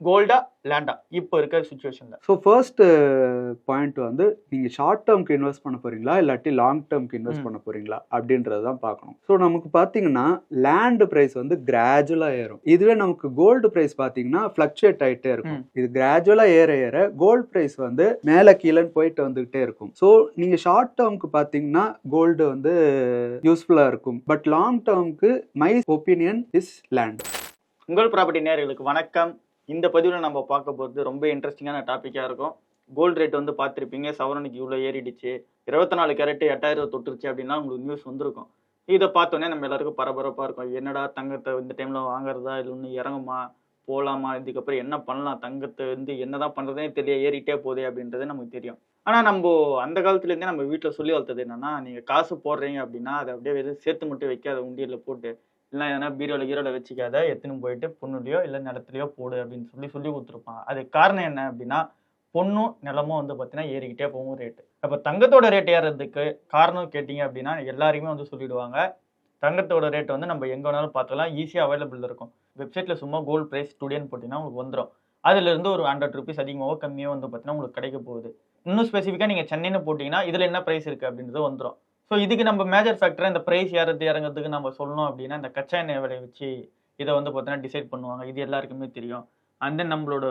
கோல்டா லேண்டா இப்போ இருக்கிற சுச்சுவேஷன்ல? ஸோ ஃபர்ஸ்ட் பாயிண்ட் வந்து நீங்கள் ஷார்ட் டேர்ம்க்கு இன்வெஸ்ட் பண்ண போறீங்களா இல்லாட்டி லாங் டேர்ம்க்கு இன்வெஸ்ட் பண்ண போறீங்களா அப்படின்றது தான் பார்க்கணும். ஸோ நமக்கு பார்த்தீங்கன்னா லேண்ட் ப்ரைஸ் வந்து கிராஜுவலாக ஏறும். இதுவே நமக்கு கோல்டு ப்ரைஸ் பார்த்தீங்கன்னா ஃப்ளக்சுவேட் ஆகிட்டே இருக்கும். இது கிராஜுவலாக ஏற ஏற கோல்டு ப்ரைஸ் வந்து மேலே கீழேன்னு போயிட்டு வந்துகிட்டே இருக்கும். ஸோ நீங்கள் ஷார்ட் டேர்ம்க்கு பார்த்தீங்கன்னா கோல்டு வந்து யூஸ்ஃபுல்லாக இருக்கும். பட் லாங் டேர்ம்க்கு மை ஒப்பீனியன் இஸ் லேண்ட். உங்கள் ப்ராப்பர்ட்டி நேயர்களுக்கு வணக்கம். இந்த பதிவில் நம்ம பார்க்க போகிறது ரொம்ப இன்ட்ரெஸ்டிங்கான டாப்பிக்காக இருக்கும். கோல்டு ரேட் வந்து பார்த்துருப்பீங்க, சவரனுக்கு இவ்வளோ ஏறிடுச்சு, 24 கேரட் 8000 தொட்டுருச்சு அப்படின்னா உங்களுக்கு நியூஸ் வந்திருக்கும். இதை பார்த்தோன்னே நம்ம எல்லாருக்கும் பரபரப்பாக இருக்கும். என்னடா தங்கத்தை இந்த டைமில் வாங்குறதா இல்லை ஒன்று இறங்குமா போகலாமா, இதுக்கப்புறம் என்ன பண்ணலாம், தங்கத்தை வந்து என்னதான் பண்ணுறதே தெரிய ஏறிட்டே போதே அப்படின்றது நமக்கு தெரியும். ஆனால் நம்ம அந்த காலத்துலேருந்தே நம்ம வீட்டில் சொல்லி வளர்த்தது என்னன்னா, நீங்கள் காசு போடுறீங்க அப்படின்னா அதை அப்படியே வெறும் சேர்த்து மட்டும் வைக்காத, உண்டியலில் போட்டு இல்லை எதனா பீரோவில் வச்சுக்காத, எடுத்துன்னு போயிட்டு பொண்ணுலையோ இல்லை நிலத்துலையோ போடு அப்படின்னு சொல்லி கொடுத்துருப்பாங்க. அதுக்கு காரணம் என்ன அப்படின்னா, பொண்ணும் நிலமும் வந்து பார்த்தீங்கன்னா ஏறிக்கிட்டே போகும் ரேட்டு. அப்போ தங்கத்தோட ரேட் ஏறதுக்கு காரணம் கேட்டிங்க அப்படின்னா எல்லாருமே வந்து சொல்லிடுவாங்க, தங்கத்தோட ரேட் வந்து நம்ம எங்கே வேணாலும் பார்த்துக்கலாம், ஈஸியாக அவைலபிள் இருக்கும். வெப்சைட்டில் சும்மா கோல்டு ப்ரைஸ் டுடேன்னு போட்டிங்கன்னா உங்களுக்கு வந்துடும். அதுலேருந்து ஒரு 100 ருபீஸ் அதிகமாகவோ கம்மியாக வந்து பார்த்தீங்கன்னா உங்களுக்கு கிடைக்க போகுது. இன்னும் ஸ்பெசிஃபிக்காக நீங்கள் சென்னைன்னு போட்டிங்கன்னா இதில் என்ன ப்ரைஸ் இருக்குது அப்படின்றது வந்துடும். ஸோ இதுக்கு நம்ம மேஜர் ஃபேக்டராக இந்த ப்ரைஸ் இறங்கிறதுக்கு நம்ம சொல்லணும் அப்படின்னா இந்த கச்சா எண்ணெய் விலையை வச்சு இதை வந்து பார்த்தீங்கன்னா டிசைட் பண்ணுவாங்க. இது எல்லாருக்குமே தெரியும். அண்ட் தென் நம்மளோட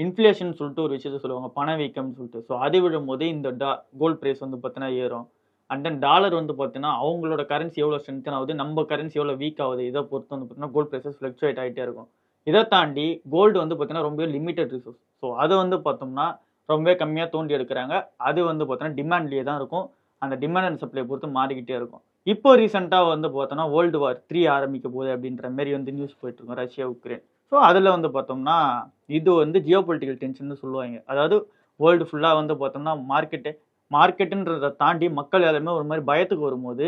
இன்ஃப்ளேஷன் சொல்லிட்டு ஒரு விஷயத்த சொல்லுவாங்க, பணவீக்கம்னு சொல்லிட்டு. ஸோ அது விழும்போது இந்த கோல்டு ப்ரைஸ் வந்து பார்த்தீங்கன்னா ஏறும். அண்ட் தென் டாலர் வந்து பார்த்தீங்கன்னா அவங்களோட கரன்சி எவ்வளோ ஸ்ட்ரென்த்தன் ஆகுது, நம்ம கரன்சி எவ்வளோ வீக் ஆகுது, இதை பொறுத்து வந்து பார்த்தீங்கன்னா கோல்டு ப்ரைஸஸ் ஃப்ளக்சுவேட் ஆகிட்டே இருக்கும். இதை தாண்டி கோல்டு வந்து பார்த்தீங்கன்னா ரொம்ப லிமிட்டட் ரிசோர்ஸ். ஸோ அதை வந்து பார்த்தோம்னா ரொம்ப கம்மியாக தோண்டி எடுக்கிறாங்க. அது வந்து பார்த்தீங்கன்னா டிமாண்ட்லேயே தான் இருக்கும். அந்த டிமாண்ட் அண்ட் சப்ளை பொறுத்து மாறிக்கிட்டே இருக்கும். இப்போ ரீசெண்டாக வந்து பார்த்தோம்னா வேர்ல்டு வார் 3 ஆரம்பிக்க போகுது அப்படின்ற மாதிரி வந்து நியூஸ் போயிட்டு இருக்கும், ரஷ்யா உக்ரைன். ஸோ அதில் வந்து பார்த்தோம்னா இது வந்து ஜியோ பொலிட்டிக்கல் டென்ஷன் சொல்லுவாங்க. அதாவது வேர்ல்டு ஃபுல்லாக வந்து பார்த்தோம்னா மார்க்கெட்டுன்றதை தாண்டி மக்கள் எல்லாருமே ஒரு மாதிரி பயத்துக்கு வரும்போது,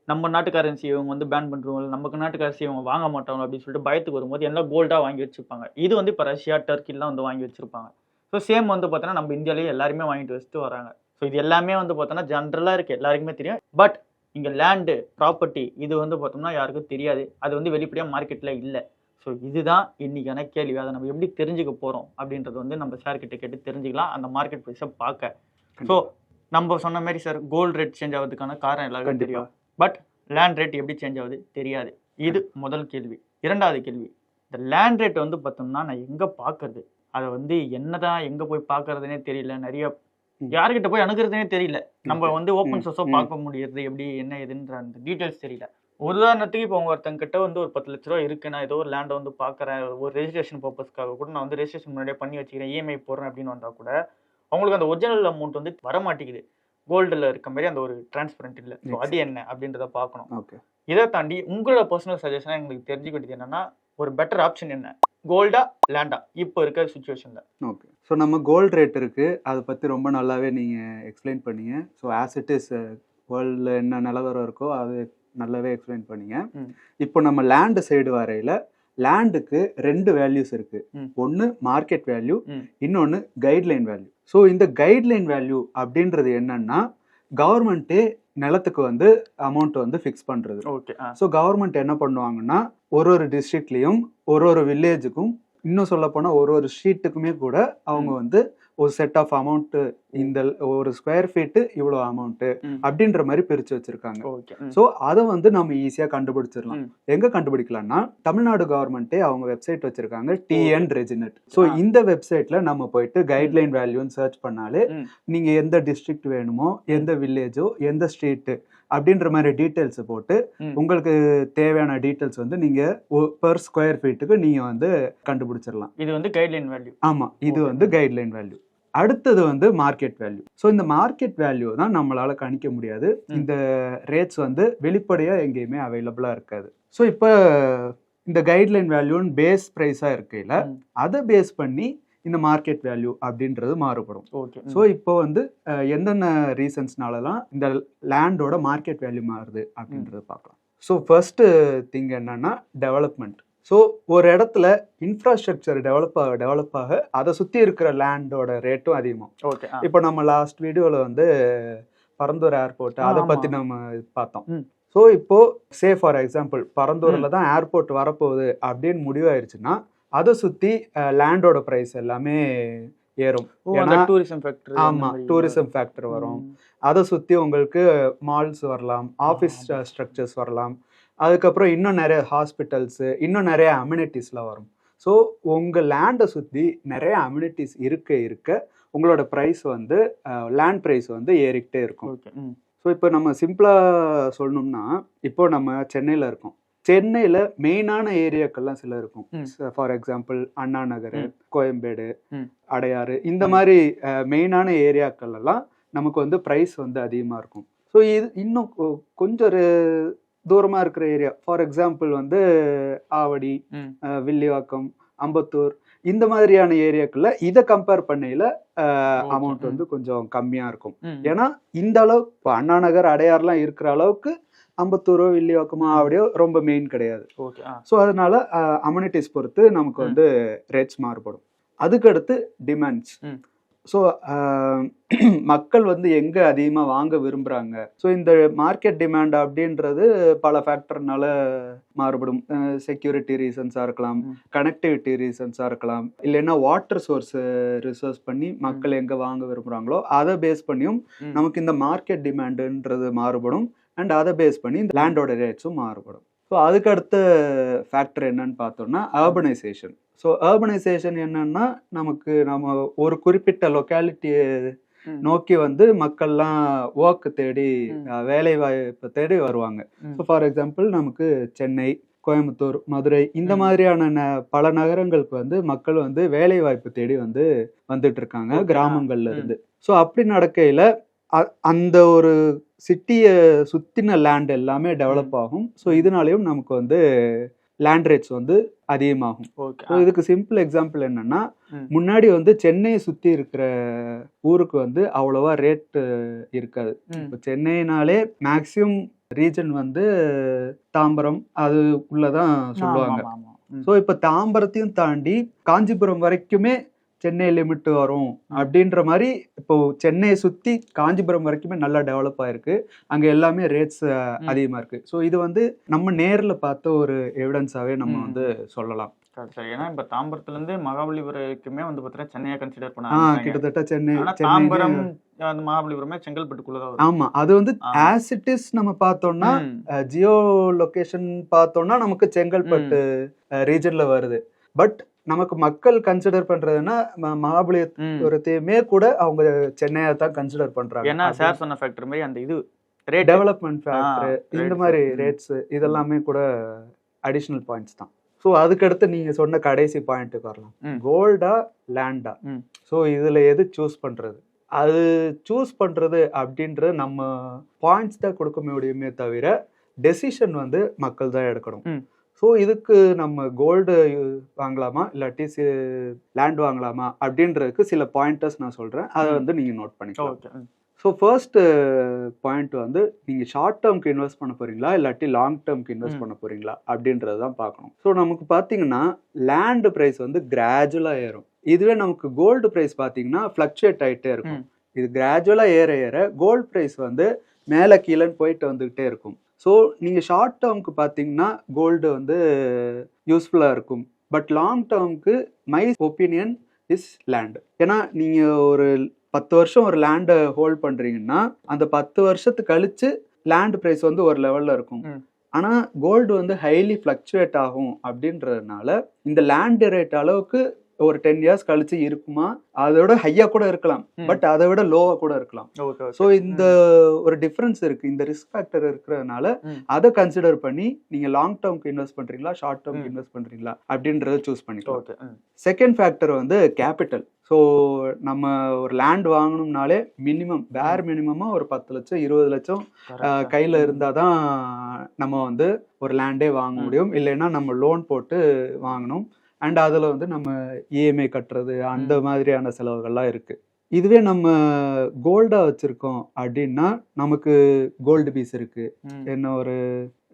நம்ம நாட்டு கரன்சி இவங்க வந்து பேன் பண்ணுறவங்க, நமக்கு நாட்டு கரன்சி இவங்க வாங்க மாட்டாங்க அப்படின்னு சொல்லிட்டு பயத்துக்கு வரும்போது எல்லாம் கோல்டாக வாங்கி வச்சுருப்பாங்க. இது வந்து இப்போ ரஷ்யா டர்க்கிலாம் வந்து வாங்கி வச்சுருப்பாங்க. ஸோ சேம் வந்து பார்த்தோன்னா நம்ம இந்தியாவிலேயே எல்லாருமே வாங்கிட்டு வச்சுட்டு வராங்க. ஸோ இது எல்லாமே வந்து பார்த்தோன்னா ஜென்ரலாக இருக்குது, எல்லாருக்குமே தெரியும். பட் இங்கே லேண்டு ப்ராப்பர்ட்டி இது வந்து பார்த்தோம்னா யாருக்கும் தெரியாது. அது வந்து வெளிப்படையாக மார்க்கெட்டில் இல்லை. ஸோ இதுதான் இன்றைக்கான கேள்வி. அதை நம்ம எப்படி தெரிஞ்சுக்க போகிறோம் அப்படின்றது வந்து நம்ம ஷேர் கிட்ட கேட்டு தெரிஞ்சுக்கலாம், அந்த மார்க்கெட் ப்ரைஸை பார்க்க. ஸோ நம்ம சொன்ன மாதிரி சார், கோல்டு ரேட் சேஞ்ச் ஆகிறதுக்கான காரணம் எல்லாருக்கும் தெரியும். பட் லேண்ட் ரேட் எப்படி சேஞ்ச் ஆகுது தெரியாது. இது முதல் கேள்வி. இரண்டாவது கேள்வி, இந்த லேண்ட் ரேட் வந்து பார்த்தோம்னா நான் எங்கே பார்க்கறது, அதை வந்து என்னதான் எங்கே போய் பார்க்கறதுனே தெரியல. நிறைய யாருக்கிட்ட போய் அணுகிறதுனே தெரியல. நம்ம வந்து ஓப்பன் சோர்ஸாக பார்க்க முடியறது எப்படி என்ன எதுன்ற அந்த டீட்டெயில்ஸ் தெரியல. ஒரு உதாரணத்துக்கு இப்போ ஒருத்தங்க கிட்ட வந்து ஒரு 10 லட்ச ரூபா இருக்கு, நான் ஏதோ ஒரு லேண்டை வந்து பார்க்குறேன், ஒரு ரெஜிஸ்ட்ரேஷன் பர்பஸ்க்காக கூட நான் வந்து ரெஜிஸ்ட்ரேஷன் முன்னாடியே பண்ணி வச்சுக்கிறேன், இஎம்ஐ போடுறேன் அப்படின்னு வந்தால் கூட அவங்களுக்கு அந்த ஒரிஜினல் அமௌண்ட் வந்து வர மாட்டேங்குது. கோல்டில் இருக்க மாதிரி அந்த ஒரு டிரான்ஸ்பரண்ட் இல்லை. ஸோ அது என்ன அப்படின்றத பார்க்கணும். ஓகே, இதை தாண்டி உங்களோட பர்சனல் சஜஷனாக எங்களுக்கு தெரிஞ்சுக்க வேண்டியது என்னன்னா, ஒரு பெட்டர் ஆப்ஷன் என்ன, கோல்டா லேண்டா இப்போ இருக்கிற சுச்சுவேஷன்ல? ஓகே, ஸோ நம்ம கோல்டு ரேட் இருக்கு, அதை பற்றி ரொம்ப நல்லாவே நீங்கள் எக்ஸ்பிளைன் பண்ணீங்க. ஸோ ஆஸ் இட் இஸ் வேர்ல்டில் என்ன நிலவரம் இருக்கோ அது நல்லாவே எக்ஸ்பிளைன் பண்ணீங்க. இப்போ நம்ம லேண்டு சைடு வரையில் லேண்டுக்கு 2 வேல்யூஸ் இருக்கு. ஒன்று மார்க்கெட் வேல்யூ, இன்னொன்று கைட்லைன் வேல்யூ. ஸோ இந்த கைட்லைன் வேல்யூ அப்படின்றது என்னன்னா, கவர்மெண்ட்டே நிலத்துக்கு வந்து அமௌண்ட் வந்து ஃபிக்ஸ் பண்றது. ஓகே, ஸோ கவர்மெண்ட் என்ன பண்ணுவாங்கன்னா, ஒரு டிஸ்ட்ரிக்ட்லையும் ஒரு வில்லேஜுக்கும், இன்னும் சொல்ல போனா ஒரு ஸ்ட்ரீட்டுக்குமே கூட அவங்க வந்து ஒரு செட் ஆஃப் அமௌண்ட், இந்த ஒரு ஸ்கொயர் ஃபீட்டு இவ்வளோ அமௌண்ட் அப்படின்ற மாதிரி பிரிச்சு வச்சிருக்காங்க. ஸோ அதை வந்து நம்ம ஈஸியா கண்டுபிடிச்சிடலாம். எங்க கண்டுபிடிக்கலாம்னா, தமிழ்நாடு கவர்மெண்ட்டே அவங்க வெப்சைட் வச்சிருக்காங்க, டிஎன் ரெஜினெட். ஸோ இந்த வெப்சைட்ல நம்ம போயிட்டு கைட்லைன் வேல்யூன்னு சர்ச் பண்ணாலே நீங்க எந்த டிஸ்ட்ரிக்ட் வேணுமோ, எந்த வில்லேஜோ, எந்த ஸ்ட்ரீட்டு அப்படின்ற மாதிரி டீட்டெயில்ஸ் போட்டு உங்களுக்கு தேவையான டீட்டெயில்ஸ் வந்து நீங்க பெர் ஸ்கொயர் ஃபீட்டுக்கு நீங்க வந்து கண்டுபிடிச்சிடலாம். இது வந்து கைட்லைன் வேல்யூ. ஆமா, இது வந்து கைட்லைன் வேல்யூ. அடுத்தது வந்து மார்க்கெட் வேல்யூ. ஸோ இந்த மார்க்கெட் வேல்யூ தான் நம்மளால கணிக்க முடியாது. இந்த ரேட்ஸ் வந்து வெளிப்படையா எங்கேயுமே அவைலபிளா இருக்காது. ஸோ இப்போ இந்த கைட்லைன் வேல்யூன்னு பேஸ் ப்ரைஸா இருக்கையில அதை பேஸ் பண்ணி இந்த மார்க்கெட் வேல்யூ அப்படின்றது மாறுபடும். ஓகே, ஸோ இப்போ வந்து எந்தென்ன ரீசன்ஸ்னாலலாம் இந்த லேண்டோட மார்க்கெட் வேல்யூ மாறுது அப்படின்றது பார்க்கலாம். ஸோ ஃபர்ஸ்ட் திங் என்னன்னா டெவலப்மெண்ட். ஸோ ஒரு இடத்துல இன்ஃப்ராஸ்ட்ரக்சர் டெவலப் ஆக அதை சுற்றி இருக்கிற லேண்டோட ரேட்டும் அதிகமாகும். ஓகே, இப்போ நம்ம லாஸ்ட் வீடியோவில் வந்து பரந்தூர் ஏர்போர்ட் அதை பற்றி நம்ம பார்த்தோம். ஸோ இப்போ ஃபார் எக்ஸாம்பிள் பரந்தூரில் தான் ஏர்போர்ட் வரப்போகுது அப்படின்னு முடிவாயிருச்சுன்னா அதை சுற்றி லேண்டோட ப்ரைஸ் எல்லாமே ஏறும். Tourism factor. ஆமாம், டூரிசம் ஃபேக்டர் வரும். அதை சுற்றி உங்களுக்கு மால்ஸ் வரலாம், ஆஃபீஸ் ஸ்ட்ரக்சர்ஸ் வரலாம், அதுக்கப்புறம் இன்னும் நிறைய ஹாஸ்பிட்டல்ஸு, இன்னும் நிறைய அம்யூனிட்டிஸ்லாம் வரும். ஸோ உங்கள் லேண்டை சுற்றி நிறைய அம்யூனிட்டிஸ் இருக்க உங்களோட ப்ரைஸ் வந்து லேண்ட் ப்ரைஸ் வந்து ஏறிக்கிட்டே இருக்கும். ஸோ இப்போ நம்ம சிம்பிளாக சொல்லணும்னா, இப்போ நம்ம சென்னையில் இருக்கோம். சென்னையில் மெயினான ஏரியாக்கள்லாம் சில இருக்கும். ஃபார் எக்ஸாம்பிள் அண்ணா நகர், கோயம்பேடு, அடையாறு, இந்த மாதிரி மெயினான ஏரியாக்கள் எல்லாம் நமக்கு வந்து ப்ரைஸ் வந்து அதிகமாக இருக்கும். ஸோ இது இன்னும் கொஞ்சம் தூரமாக இருக்கிற ஏரியா, ஃபார் எக்ஸாம்பிள் வந்து ஆவடி, வில்லிவாக்கம், அம்பத்தூர், இந்த மாதிரியான ஏரியாக்குள்ள இதை கம்பேர் பண்ணையில் அமௌண்ட் வந்து கொஞ்சம் கம்மியாக இருக்கும். ஏன்னா இந்த அளவு இப்போ அண்ணா நகர், அடையாறுலாம் இருக்கிற அளவுக்கு அம்பத்தூரோ வில்லிவாக்கமோ ஆவடியோ ரொம்ப மெயின் கிடையாது. ஸோ அதனால அம்யூனிட்டிஸ் பொறுத்து நமக்கு வந்து ரேட்ஸ் மாறுபடும். அதுக்கடுத்து டிமாண்ட்ஸ். ஸோ மக்கள் வந்து எங்கே அதிகமாக வாங்க விரும்புகிறாங்க. ஸோ இந்த மார்க்கெட் டிமாண்ட் அப்படின்றது பல ஃபேக்டர்னால மாறுபடும். செக்யூரிட்டி ரீசன்ஸாக இருக்கலாம், கனெக்டிவிட்டி ரீசன்ஸாக இருக்கலாம், இல்லைன்னா வாட்டர் சோர்ஸ் ரிசர்ச் பண்ணி மக்கள் எங்கே வாங்க விரும்புகிறாங்களோ அதை பேஸ் பண்ணியும் நமக்கு இந்த மார்க்கெட் டிமாண்டுன்றது மாறுபடும். அண்ட் அதை பேஸ் பண்ணி இந்த லேண்டோட ரேட்ஸும் மாறுபடும். ஸோ அதுக்கு அடுத்த ஃபேக்டர் என்னன்னு பார்த்தோம்னா அர்பனைசேஷன். ஸோ அர்பனைசேஷன் என்னன்னா, நம்ம ஒரு குறிப்பிட்ட லொக்காலிட்டியை நோக்கி வந்து மக்கள்லாம் ஒர்க் தேடி, வேலை வாய்ப்பை தேடி வருவாங்க. ஸோ ஃபார் எக்ஸாம்பிள் நமக்கு சென்னை, கோயம்புத்தூர், மதுரை, இந்த மாதிரியான பல நகரங்களுக்கு வந்து மக்கள் வந்து வேலை வாய்ப்பு தேடி வந்துட்டு இருக்காங்க கிராமங்கள்ல இருந்து. ஸோ அப்படி நடக்கையில அந்த ஒரு சிட்டியை சுத்தின லேண்ட் எல்லாமே டெவலப் ஆகும். ஸோ இதனாலையும் நமக்கு வந்து லேண்ட் ரேட்ஸ் வந்து அதிகமாகும். இதுக்கு சிம்பிள் எக்ஸாம்பிள் என்னன்னா, முன்னாடி வந்து சென்னையை சுத்தி இருக்கிற ஊருக்கு வந்து அவ்வளவா ரேட் இருக்காது. இப்போ சென்னைனாலே மேக்சிமம் ரீஜன் வந்து தாம்பரம் அது உள்ளதான் சொல்லுவாங்க. ஸோ இப்போ தாம்பரத்தையும் தாண்டி காஞ்சிபுரம் வரைக்குமே சென்னை லிமிட் வரும் அப்படின்ற மாதிரி இப்போ சென்னையை சுற்றி காஞ்சிபுரம் வரைக்குமே நல்லா டெவலப் ஆயிருக்கு. அங்கே எல்லாமே ரேட்ஸ் அதிகமாக இருக்கு. ஸோ இது வந்து நம்ம நேரில் பார்த்த ஒரு எவிடன்ஸாகவே நம்ம வந்து சொல்லலாம். சரி, ஏன்னா இப்போ தாம்பரத்துலேருந்து மகாபலிபுரத்துக்குமே வந்து பார்த்தீங்கன்னா சென்னையை கன்சிடர் பண்ண கிட்டத்தட்ட சென்னை, தாம்பரம், மகாபலிபுரமே செங்கல்பட்டுக்குள்ளதான் வரும். ஆமா, அது வந்து ஆஸ் இட் இஸ் நம்ம பார்த்தோம்னா ஜியோ லொகேஷன் பார்த்தோம்னா நமக்கு செங்கல்பட்டு ரீஜன்ல வருது. பட் நமக்கு மக்கள் கன்சிடர் பண்றதுன்னா மகாபலிபுரத்தையுமே கூட அவங்க சென்னையை தான் கன்சிடர் பண்றாங்க. ஏன்னா சார் சொன்ன ஃபேக்டர் மாதிரி அந்த இது டெவலப்மெண்ட் ஃபேக்டர், இந்த மாதிரி ரேட்ஸ் இதெல்லாமே கூட அடிஷனல் பாயிண்ட்ஸ் தான். ஸோ அதுக்கடுத்து நீங்க சொன்ன கடைசி பாயிண்ட்டுக்கு வரலாம், கோல்டா லேண்டா. ஸோ இதுல எது சூஸ் பண்றது? அது சூஸ் பண்றது அப்படின்றது நம்ம பாயிண்ட்ஸ் தான் கொடுக்க முடியுமே தவிர டெசிஷன் வந்து மக்கள் தான் எடுக்கணும். ஸோ இதுக்கு நம்ம கோல்டு வாங்கலாமா இல்லாட்டி லேண்ட் வாங்கலாமா அப்படின்றதுக்கு சில பாயிண்டர்ஸ் நான் சொல்கிறேன், அதை வந்து நீங்கள் நோட் பண்ணிக்கலாம். ஸோ ஃபர்ஸ்ட் பாயிண்ட் வந்து நீங்கள் ஷார்ட் டேர்ம்க்கு இன்வெஸ்ட் பண்ண போகிறீங்களா இல்லாட்டி லாங் டேர்ம்க்கு இன்வெஸ்ட் பண்ண போகிறீங்களா அப்படின்றது தான் பார்க்கணும். ஸோ நமக்கு பார்த்தீங்கன்னா லேண்டு ப்ரைஸ் வந்து கிராஜுவலாக ஏறும். இதுவே நமக்கு கோல்டு ப்ரைஸ் பார்த்தீங்கன்னா ஃப்ளக்சுவேட் ஆகிட்டே இருக்கும். இது கிராஜுவலாக ஏற கோல்டு ப்ரைஸ் வந்து மேலே கீழேன்னு போயிட்டு வந்துக்கிட்டே இருக்கும். ஸோ நீங்கள் ஷார்ட் டேர்முக்கு பார்த்தீங்கன்னா கோல்டு வந்து யூஸ்ஃபுல்லாக இருக்கும். பட் லாங் டேர்முக்கு மை ஒப்பீனியன் இஸ் லேண்ட். ஏன்னா நீங்கள் ஒரு 10 வருஷம் ஒரு லேண்டை ஹோல்ட் பண்ணுறீங்கன்னா அந்த 10 வருஷத்துக்கு கழிச்சு லேண்ட் ப்ரைஸ் வந்து ஒரு லெவலில் இருக்கும். ஆனால் கோல்டு வந்து ஹைலி ஃப்ளக்சுவேட் ஆகும் அப்படின்றதுனால இந்த லேண்ட் ரேட் அளவுக்கு ஒரு 10 இயர்ஸ் கழிச்சு இருக்குமா, அதோட ஹையா கூட இருக்கலாம், பட் அதை விட லோவா கூட இருக்கலாம். ஸோ இந்த ஒரு டிஃபரன்ஸ் இருக்கு, இந்த ரிஸ்க் ஃபேக்டர் இருக்கிறதுனால அதை கன்சிடர் பண்ணி நீங்க லாங் டேர்ம்க்கு இன்வெஸ்ட் பண்றீங்களா ஷார்ட் டேர்ம்க்கு இன்வெஸ்ட் பண்றீங்களா அப்படின்றத சூஸ் பண்ணிக்கலாம். செகண்ட் ஃபேக்டர் வந்து கேபிட்டல். ஸோ நம்ம ஒரு லேண்ட் வாங்கணும்னாலே வேர் மினிமமா ஒரு 10 லட்சம் 20 லட்சம் கையில இருந்தாதான் நம்ம வந்து ஒரு லேண்டே வாங்க முடியும். இல்லைன்னா நம்ம லோன் போட்டு வாங்கணும். அண்ட் அதில் வந்து நம்ம இஎம்ஐ கட்டுறது அந்த மாதிரியான செலவுகள்லாம் இருக்குது. இதுவே நம்ம கோல்டாக வச்சுருக்கோம் அப்படின்னா நமக்கு கோல்டு பீஸ் இருக்குது, என்ன ஒரு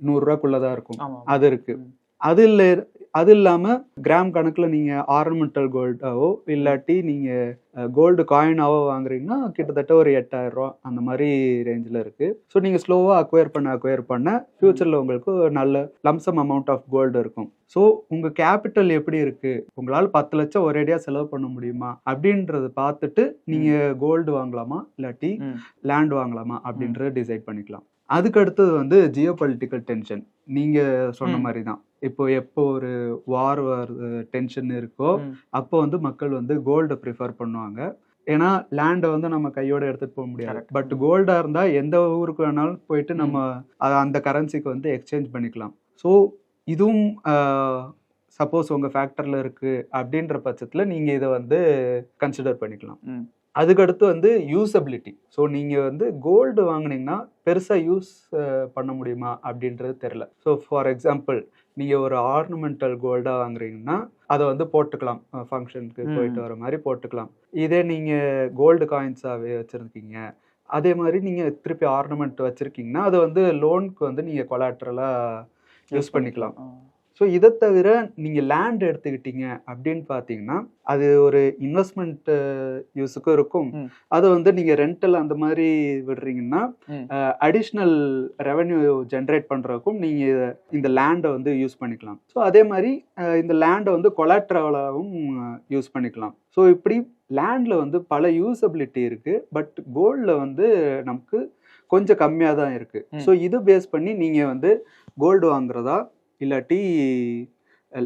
100 ரூபாக்குள்ளதான் இருக்கும், அது இருக்குது. அது இல்லை அது இல்லாமல் கிராம் கணக்கில் நீங்கள் ஆர்னமெண்டல் கோல்டாவோ இல்லாட்டி நீங்கள் கோல்டு காயினாவோ வாங்குறீங்கன்னா கிட்டத்தட்ட ஒரு 8,000 ரூபா அந்த மாதிரி ரேஞ்சில் இருக்குது. ஸோ நீங்கள் ஸ்லோவாக அக்வயர் பண்ண ஃப்யூச்சரில் உங்களுக்கு ஒரு நல்ல லம்சம் அமௌண்ட் ஆஃப் கோல்டு இருக்கும். ஸோ உங்கள் கேபிட்டல் எப்படி இருக்குது, உங்களால் 10 லட்சம் ஒரேடியாக செலவு பண்ண முடியுமா அப்படின்றத பார்த்துட்டு நீங்கள் கோல்டு வாங்கலாமா இல்லாட்டி லேண்ட் வாங்கலாமா அப்படின்றத டிசைட் பண்ணிக்கலாம். அதுக்கு அடுத்தது வந்து ஜியோ பொலிட்டிக்கல் டென்ஷன். நீங்கள் சொன்ன மாதிரி தான், எப்போ ஒரு வார் டென்ஷன் இருக்கோ அப்போ வந்து மக்கள் வந்து கோல்டை ப்ரிஃபர் பண்ணுவாங்க. ஏன்னா லேண்டை வந்து நம்ம கையோட எடுத்துட்டு போக முடியாது. பட் கோல்டா இருந்தா எந்த ஊருக்கு வேணாலும் போயிட்டு நம்ம அந்த கரன்சிக்கு வந்து எக்ஸ்சேஞ்ச் பண்ணிக்கலாம். ஸோ இதுவும் சப்போஸ் உங்க ஃபேக்டர்ல இருக்கு அப்படின்ற பட்சத்துல நீங்க இதை வந்து கன்சிடர் பண்ணிக்கலாம். அதுக்கடுத்து வந்து யூசபிலிட்டி. ஸோ நீங்கள் வந்து கோல்டு வாங்கினீங்கன்னா பெருசாக யூஸ் பண்ண முடியுமா அப்படின்றது தெரில. ஸோ ஃபார் எக்ஸாம்பிள் நீங்கள் ஒரு ஆர்னமெண்டல் கோல்டாக வாங்குறீங்கன்னா அதை வந்து போட்டுக்கலாம், ஃபங்க்ஷனுக்கு போயிட்டு வர மாதிரி போட்டுக்கலாம். இதே நீங்கள் கோல்டு காயின்ஸாகவே வச்சுருக்கீங்க, அதே மாதிரி நீங்கள் திருப்பி ஆர்னமெண்ட் வச்சுருக்கீங்கன்னா அதை வந்து லோனுக்கு வந்து நீங்கள் கொலாட்ரலாக யூஸ் பண்ணிக்கலாம். ஸோ இதை தவிர நீங்கள் லேண்ட் எடுத்துக்கிட்டீங்க அப்படின்னு பார்த்தீங்கன்னா அது ஒரு இன்வெஸ்ட்மெண்ட் யூஸுக்கும் இருக்கும். அதை வந்து நீங்கள் ரெண்டல் அந்த மாதிரி விடுறீங்கன்னா அடிஷ்னல் ரெவென்யூ ஜென்ரேட் பண்ணுறதுக்கும் நீங்கள் இந்த லேண்டை வந்து யூஸ் பண்ணிக்கலாம். ஸோ அதே மாதிரி இந்த லேண்டை வந்து கொலாட்ரலாகவும் யூஸ் பண்ணிக்கலாம். ஸோ இப்படி லேண்டில் வந்து பல யூசபிலிட்டி இருக்குது. பட் கோல்டில் வந்து நமக்கு கொஞ்சம் கம்மியாக தான் இருக்குது. ஸோ இது பேஸ் பண்ணி நீங்கள் வந்து கோல்டு வாங்குறதா இல்லாட்டி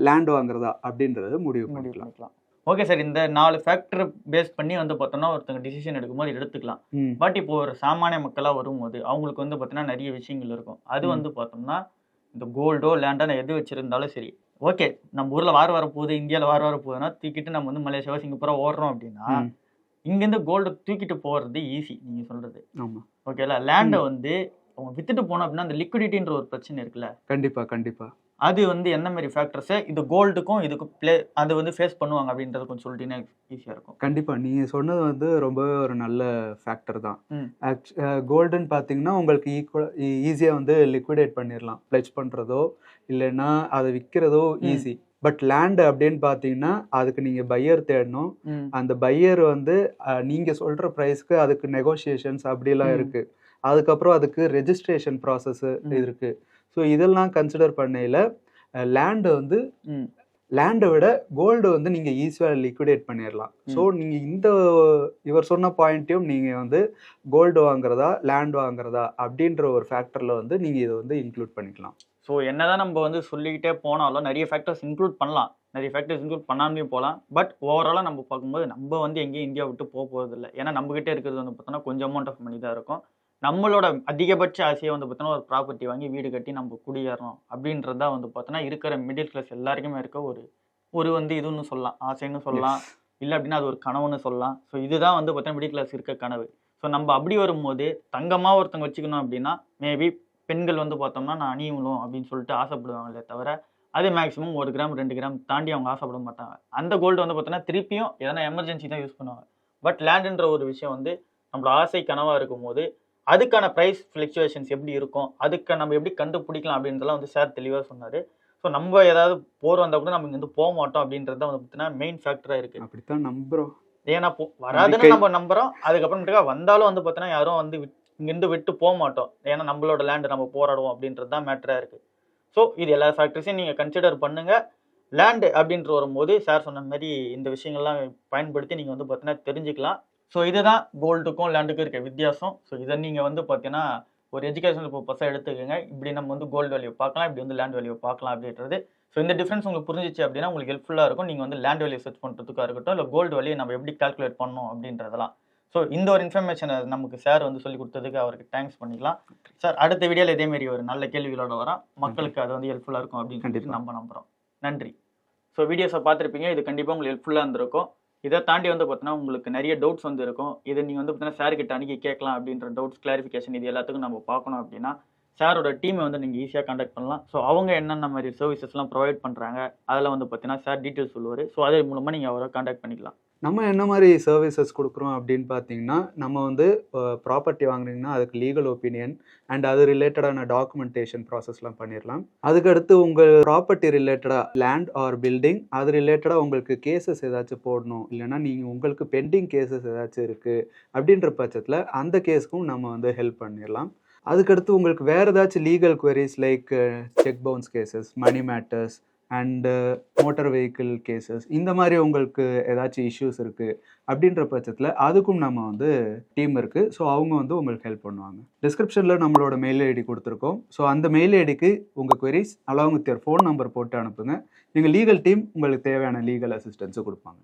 லேண்ட் வாங்குறதா அப்படின்றத முடிவு பண்ணிக்கலாம். ஓகே சார், இந்த 4 ஃபேக்டர் பேஸ் பண்ணி வந்து பார்த்தோம்னா ஒருத்தங்க டிசிஷன் எடுக்கும்போது எடுத்துக்கலாம். பட் இப்போ ஒரு சாமானிய மக்களாக வரும்போது அவங்களுக்கு வந்து பார்த்தோன்னா நிறைய விஷயங்கள் இருக்கும். அது வந்து பார்த்தோம்னா இந்த கோல்டோ லேண்டோ எது வச்சிருந்தாலும் சரி, ஓகே நம்ம ஊரில் வார வரப்போகுது, இந்தியாவில் வார வரப்போகுதுன்னா தூக்கிட்டு நம்ம வந்து மலேசியாவோ சிங்கப்பூரோ ஓடுறோம் அப்படின்னா இங்கேருந்து கோல்டு தூக்கிட்டு போகிறது ஈஸி நீங்கள் சொல்கிறது. ஆமாம், ஓகேல. லேண்டை வந்து அவங்க வித்துட்டு போனோம் அப்படின்னா அந்த லிக்விடிட்டின்ற ஒரு பிரச்சனை இருக்குல்ல. கண்டிப்பாக அது வந்து என்ன மாதிரி ஃபேக்டர்ஸை இது கோல்டுக்கும் இதுக்கு அது வந்து ஃபேஸ் பண்ணுவாங்க அப்படின்றது கொஞ்சம் சொல்லிட்டீங்கன்னா ஈஸியாக இருக்கும். கண்டிப்பாக நீங்கள் சொன்னது வந்து ரொம்பவே ஒரு நல்ல ஃபேக்டர் தான். கோல்டுன்னு பார்த்தீங்கன்னா உங்களுக்கு ஈஸியாக வந்து லிக்விடேட் பண்ணிடலாம், பிளெட்ஜ் பண்ணுறதோ இல்லைன்னா அதை விற்கிறதோ ஈஸி. பட் லேண்டு அப்படின்னு பார்த்தீங்கன்னா அதுக்கு நீங்கள் பையர் தேடணும். அந்த பையர் வந்து நீங்கள் சொல்கிற ப்ரைஸ்க்கு அதுக்கு நெகோசியேஷன்ஸ் அப்படிலாம் இருக்குது. அதுக்கப்புறம் அதுக்கு ரெஜிஸ்ட்ரேஷன் ப்ராசஸ் இருக்குது. ஸோ இதெல்லாம் கன்சிடர் பண்ணையில் லேண்டை விட கோல்டு வந்து நீங்கள் ஈஸியாக லிக்விடேட் பண்ணிடலாம். ஸோ நீங்கள் இவர் சொன்ன பாயிண்ட்டையும் நீங்கள் வந்து கோல்டு வாங்குறதா லேண்ட் வாங்குறதா அப்படின்ற ஒரு ஃபேக்டரில் வந்து நீங்கள் இதை வந்து இன்க்ளூட் பண்ணிக்கலாம். ஸோ என்னதான் நம்ம வந்து சொல்லிக்கிட்டே போனாலும் நிறைய ஃபேக்டர்ஸ் இன்க்ளூட் பண்ணலாம், நிறைய ஃபேக்டர்ஸ் இன்க்ளூட் பண்ணாமையும் போகலாம். பட் ஓவராலாக நம்ம பார்க்கும்போது நம்ம வந்து எங்கேயும் இந்தியா விட்டு போகிறதில்ல. ஏன்னா நம்மகிட்ட இருக்கிறது வந்து பார்த்தோன்னா கொஞ்சம் அமௌண்ட் ஆஃப் மணி தான் இருக்கும். நம்மளோட அதிகபட்ச ஆசையை வந்து பார்த்தோன்னா ஒரு ப்ராப்பர்ட்டி வாங்கி வீடு கட்டி நம்ம குடியேறணும் அப்படின்றது தான் வந்து பார்த்தோன்னா இருக்கிற மிடில் கிளாஸ் எல்லாருக்குமே இருக்க ஒரு வந்து இதுன்னு சொல்லலாம், ஆசைன்னு சொல்லலாம், இல்லை அப்படின்னா அது ஒரு கனவுன்னு சொல்லலாம். ஸோ இதுதான் வந்து பார்த்தோன்னா மிடில் கிளாஸ் இருக்க கனவு. ஸோ நம்ம அப்படி வரும்போது தங்கமாக ஒருத்தங்க வச்சுக்கணும் அப்படின்னா மேபி பெண்கள் வந்து பார்த்தோம்னா நான் அணியணும் அப்படின்னு சொல்லிட்டு ஆசைப்படுவாங்களே தவிர அது மேக்ஸிமம் 1 கிராம் 2 கிராம் தாண்டி அவங்க ஆசைப்பட மாட்டாங்க. அந்த கோல்டு வந்து பார்த்தோன்னா திருப்பியும் எதனா எமர்ஜென்சி தான் யூஸ் பண்ணுவாங்க. பட் லேண்டுன்ற ஒரு விஷயம் வந்து நம்மளோட ஆசை கனவாக இருக்கும் போது அதுக்கான ப்ரைஸ் ஃப்ளக்சுவேஷன்ஸ் எப்படி இருக்கும், அதுக்கு நம்ம எப்படி கண்டுபிடிக்கலாம் அப்படின்றதெல்லாம் வந்து சார் தெளிவாக சொன்னார். ஸோ நம்ம ஏதாவது போர் வந்தால் கூட நம்ம இங்கேருந்து போக மாட்டோம் அப்படின்றது தான் வந்து பார்த்தீங்கன்னா மெயின் ஃபேக்டராக இருக்குது. அப்படித்தான் நம்புகிறோம். ஏன்னா வராதுன்னு நம்ம நம்புகிறோம். அதுக்கப்புறமேட்டுக்கா வந்தாலும் வந்து பார்த்தீங்கன்னா யாரும் வந்து இங்கேருந்து விட்டு போக மாட்டோம். ஏன்னா நம்மளோட லேண்டு நம்ம போராடுவோம் அப்படின்றது தான் மேட்டராக இருக்குது. ஸோ இது எல்லா ஃபேக்டர்ஸையும் நீங்கள் கன்சிடர் பண்ணுங்கள். லேண்டு அப்படின்ற வரும்போது சார் சொன்ன மாதிரி இந்த விஷயங்கள்லாம் பயன்படுத்தி நீங்கள் வந்து பார்த்தீங்கன்னா தெரிஞ்சுக்கலாம். ஸோ இதுதான் கோல்டுக்கும் லேண்டுக்கும் இருக்க வித்தியாசம். ஸோ இதை நீங்கள் வந்து பார்த்தீங்கன்னா ஒரு எஜுகேஷனல் பர்பஸாக எடுத்துக்கோங்க. இப்படி நம்ம வந்து கோல்டு வேல்யூ பார்க்கலாம், இப்படி வந்து லேண்ட் வேல்யூ பார்க்கலாம் அப்படின்றது. ஸோ இந்த டிஃப்ரென்ஸ் உங்களுக்கு புரிஞ்சிச்சு அப்படின்னா உங்களுக்கு ஹெல்ப்ஃபுல்லாக இருக்கும். நீங்கள் வந்து லேண்ட் வேல்யூ சர்ச் பண்ணுறதுக்காக இருக்கட்டும், இல்லை கோல்டு வேல்யூ நம்ம எப்படி கால்குலேட் பண்ணணும் அப்படின்றதெல்லாம். ஸோ இந்த ஒரு இன்ஃபர்மேஷனை நமக்கு சார் வந்து சொல்லி கொடுத்ததுக்கு அவருக்கு தேங்க்ஸ் பண்ணிக்கலாம். சார் அடுத்த வீடியோவில் இதேமாரி ஒரு நல்ல கேள்விகளோட வரோம். மக்களுக்கு அது வந்து ஹெல்ப்ஃபுல்லாக இருக்கும் அப்படின்னு நம்ம நம்புகிறோம். நன்றி. ஸோ வீடியோஸை பார்த்துருப்பீங்க, இது கண்டிப்பாக உங்களுக்கு ஹெல்ப்ஃபுல்லாக இருந்திருக்கும். இதை தாண்டி வந்து பார்த்தீங்கன்னா உங்களுக்கு நிறைய டவுட்ஸ் வந்து இருக்கும். இதை நீங்கள் வந்து பார்த்தீங்கன்னா சார் கிட்ட அன்றைக்கி கேட்கலாம் அப்படின்ற டவுட்ஸ் கிளாரிஃபிகேஷன் இது எல்லாத்துக்கும் நம்ம பார்க்கணும் அப்படின்னா சாரோட டீமை வந்து நீங்கள் ஈஸியாக கான்டாக்ட் பண்ணலாம். ஸோ அவங்க என்னென்ன மாதிரி சர்வீசஸ்லாம் ப்ரொவைட் பண்ணுறாங்க அதில் வந்து பார்த்தீங்கன்னா சார் டீட்டெயில்ஸ் சொல்லுவார். ஸோ அதன் மூலமாக நீங்கள் அவரை கான்டாக்ட் பண்ணிக்கலாம். நம்ம என்ன மாதிரி சர்வீசஸ் கொடுக்குறோம் அப்படின்னு பார்த்தீங்கன்னா, நம்ம வந்து ப்ராப்பர்ட்டி வாங்குறீங்கன்னா அதுக்கு லீகல் ஒப்பீனியன் அண்ட் அது ரிலேட்டடான டாக்குமெண்டேஷன் ப்ராசஸ்லாம் பண்ணிடலாம். அதுக்கடுத்து உங்கள் ப்ராப்பர்ட்டி ரிலேட்டடாக லேண்ட் ஆர் பில்டிங் அது ரிலேட்டடாக உங்களுக்கு கேசஸ் ஏதாச்சும் போடணும், இல்லைன்னா நீங்கள் உங்களுக்கு பெண்டிங் கேசஸ் ஏதாச்சும் இருக்குது அப்படின்ற பட்சத்தில் அந்த கேஸுக்கும் நம்ம வந்து ஹெல்ப் பண்ணிடலாம். அதுக்கடுத்து உங்களுக்கு வேறு ஏதாச்சும் legal queries like check bounce cases, money matters and motor vehicle cases, இந்த மாதிரி உங்களுக்கு ஏதாச்சும் இஷ்யூஸ் இருக்குது அப்படின்ற பட்சத்தில் அதுக்கும் நம்ம வந்து டீம் இருக்குது. ஸோ அவங்க வந்து உங்களுக்கு ஹெல்ப் பண்ணுவாங்க. டிஸ்கிரிப்ஷனில் நம்மளோட மெயில் ஐடி கொடுத்துருக்கோம். ஸோ அந்த மெயில் ஐடிக்கு உங்கள் queries along with your phone number போட்டு அனுப்புங்க. எங்கள் லீகல் டீம் உங்களுக்கு தேவையான லீகல் அசிஸ்டன்ஸும் கொடுப்பாங்க.